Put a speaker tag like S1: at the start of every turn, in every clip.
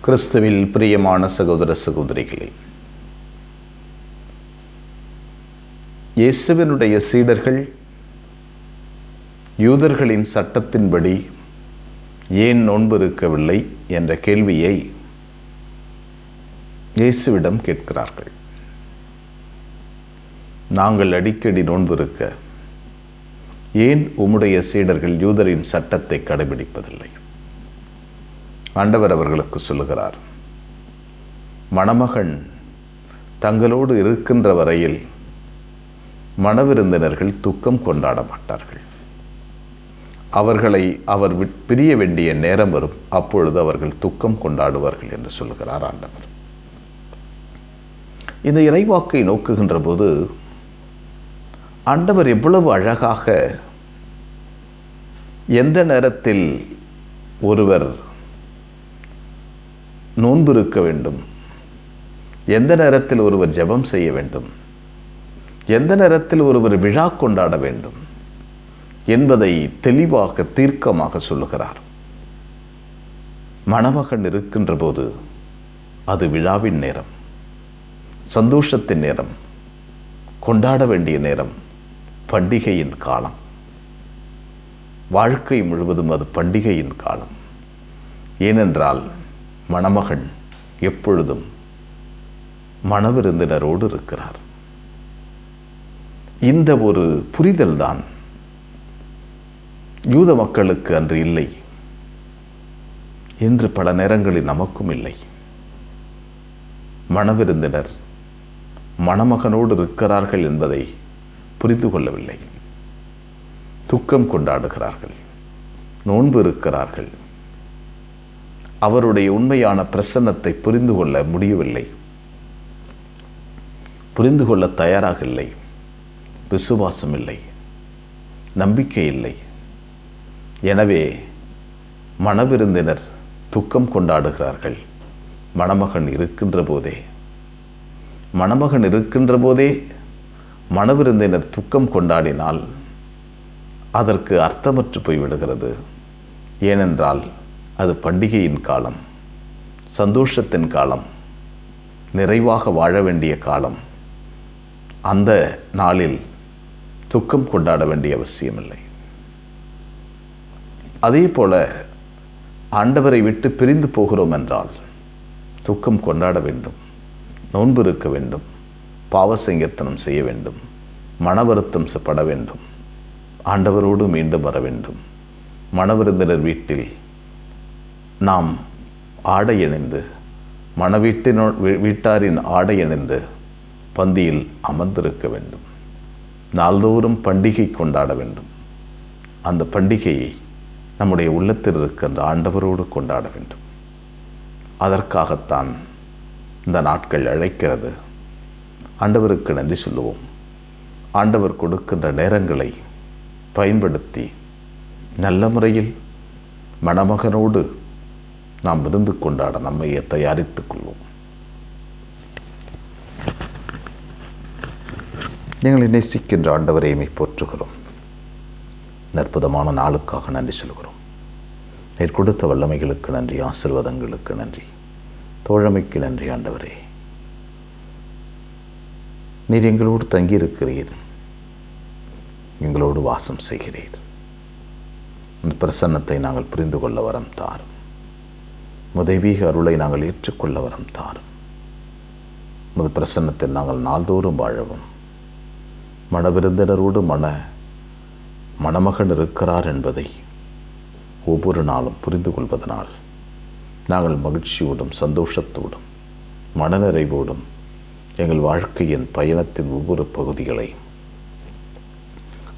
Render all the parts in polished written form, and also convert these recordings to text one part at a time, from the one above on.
S1: கிறிஸ்துவில் பிரியமான சகோதர சகோதரிகளே, இயேசுவினுடைய சீடர்கள் யூதர்களின் சட்டத்தின்படி ஏன் நோன்பு இருக்கவில்லை என்ற கேள்வியை இயேசுவிடம் கேட்கிறார்கள். நாங்கள் அடிக்கடி நோன்பு இருக்க ஏன் உம்முடைய சீடர்கள் யூதரின் சட்டத்தை கடைபிடிப்பதில்லை? ஆண்டவர் அவர்களுக்கு சொல்லுகிறார், மணமகன் தங்களோடு இருக்கின்ற வரையில் மணவிருந்தினர்கள் துக்கம் கொண்டாட மாட்டார்கள். அவர்களை அவர் பிரிய வேண்டிய நேரம் வரும், அப்பொழுது அவர்கள் துக்கம் கொண்டாடுவார்கள் என்று சொல்லுகிறார் ஆண்டவர். இந்த இறைவாக்கை நோக்குகின்ற போது ஆண்டவர் எவ்வளவு அழகாக எந்த நேரத்தில் ஒருவர் நோன்பு இருக்க வேண்டும், எந்த நேரத்தில் ஒருவர் ஜெபம் செய்ய வேண்டும், எந்த நேரத்தில் ஒருவர் விழா கொண்டாட வேண்டும் என்பதை தெளிவாக தீர்க்கமாக சொல்லுகிறார். மணமகன் இருக்கின்ற போது அது விழாவின் நேரம், சந்தோஷத்தின் நேரம், கொண்டாட வேண்டிய நேரம், பண்டிகையின் காலம். வாழ்க்கை முழுவதும் அது பண்டிகையின் காலம். ஏனென்றால் மணமகன் எப்பொழுதும் மணவிருந்தினரோடு இருக்கிறார். இந்த ஒரு புரிதல்தான் யூத மக்களுக்கு அன்று இல்லை, இன்று பல நேரங்களில் நமக்கும் இல்லை. மணவிருந்தினர் மணமகனோடு இருக்கிறார்கள் என்பதை புரிந்து கொள்ளவில்லை. துக்கம் கொண்டாடுகிறார்கள், நோன்பு இருக்கிறார்கள். அவருடைய உண்மையான பிரசன்னத்தை புரிந்து கொள்ள முடியவில்லை, புரிந்து கொள்ள தயாராக இல்லை. விசுவாசம் இல்லை, நம்பிக்கை இல்லை. எனவே மணவிருந்தினர் துக்கம் கொண்டாடுகிறார்கள். மணமகன் இருக்கின்ற போதே மணவிருந்தினர் துக்கம் கொண்டாடினால் அதற்கு அர்த்தமற்று போய்விடுகிறது. ஏனென்றால் அது பண்டிகையின் காலம், சந்தோஷத்தின் காலம், நிறைவாக வாழ வேண்டிய காலம். அந்த நாளில் துக்கம் கொண்டாட வேண்டிய அவசியமில்லை. அதே போல ஆண்டவரை விட்டு பிரிந்து போகிறோம் என்றால் துக்கம் கொண்டாட வேண்டும், நோன்பு இருக்க வேண்டும், பாவ சங்கீர்த்தனம் செய்ய வேண்டும், மன வருத்தம் பட வேண்டும், ஆண்டவரோடு மீண்டும் வர வேண்டும். மணவிருந்தினர் வீட்டில் நாம் ஆடை அணிந்து, வீட்டாரின் ஆடை அணிந்து பந்தியில் அமர்ந்திருக்க வேண்டும். நாள்தோறும் பண்டிகை கொண்டாட வேண்டும். அந்த பண்டிகையை நம்முடைய உள்ளத்தில் இருக்கின்ற ஆண்டவரோடு கொண்டாட வேண்டும். அதற்காகத்தான் இந்த நாட்கள் அழைக்கிறது. ஆண்டவருக்கு நன்றி சொல்லுவோம். ஆண்டவர் கொடுக்கின்ற நேரங்களை பயன்படுத்தி நல்ல முறையில் மணமகனோடு நாம் விருந்து கொண்டாட நம்மை தயாரித்துக் கொள்வோம். எங்களை நேசிக்கின்ற ஆண்டவரை போற்றுகிறோம். அற்புதமான நாளுக்காக நன்றி சொல்கிறோம். நீர் கொடுத்த வல்லமைகளுக்கு நன்றி, ஆசீர்வாதங்களுக்கு நன்றி, தோழமைக்கு நன்றி. ஆண்டவரே, நீர் எங்களோடு தங்கியிருக்கிறீர், எங்களோடு வாசம் செய்கிறீர். அந்த பிரசன்னத்தை நாங்கள் புரிந்து கொள்ள வரம் தாரும். தெய்வீக அருளை நாங்கள் ஏற்றுக்கொள்ள வரம் தாரும். உமது பிரசன்னத்தில் நாங்கள் நாள்தோறும் வாழவும், மணவிருந்தினரோடு மணமகன் இருக்கிறார் என்பதை ஒவ்வொரு நாளும் புரிந்து கொள்வதனால் நாங்கள் மகிழ்ச்சியோடும் சந்தோஷத்தோடும் மனநிறைவோடும் எங்கள் வாழ்க்கையின் பயணத்தின் ஒவ்வொரு பகுதிகளையும்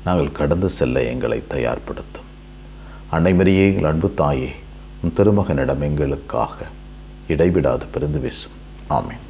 S1: நாங்கள் கடந்து செல்ல எங்களை தயார்படுத்தும். அன்னைமரியே, எங்கள் அன்பு தாயே, உன் திருமகனிடம் எங்களுக்காக இடைவிடாது பிரிந்து பேசும். ஆமென்.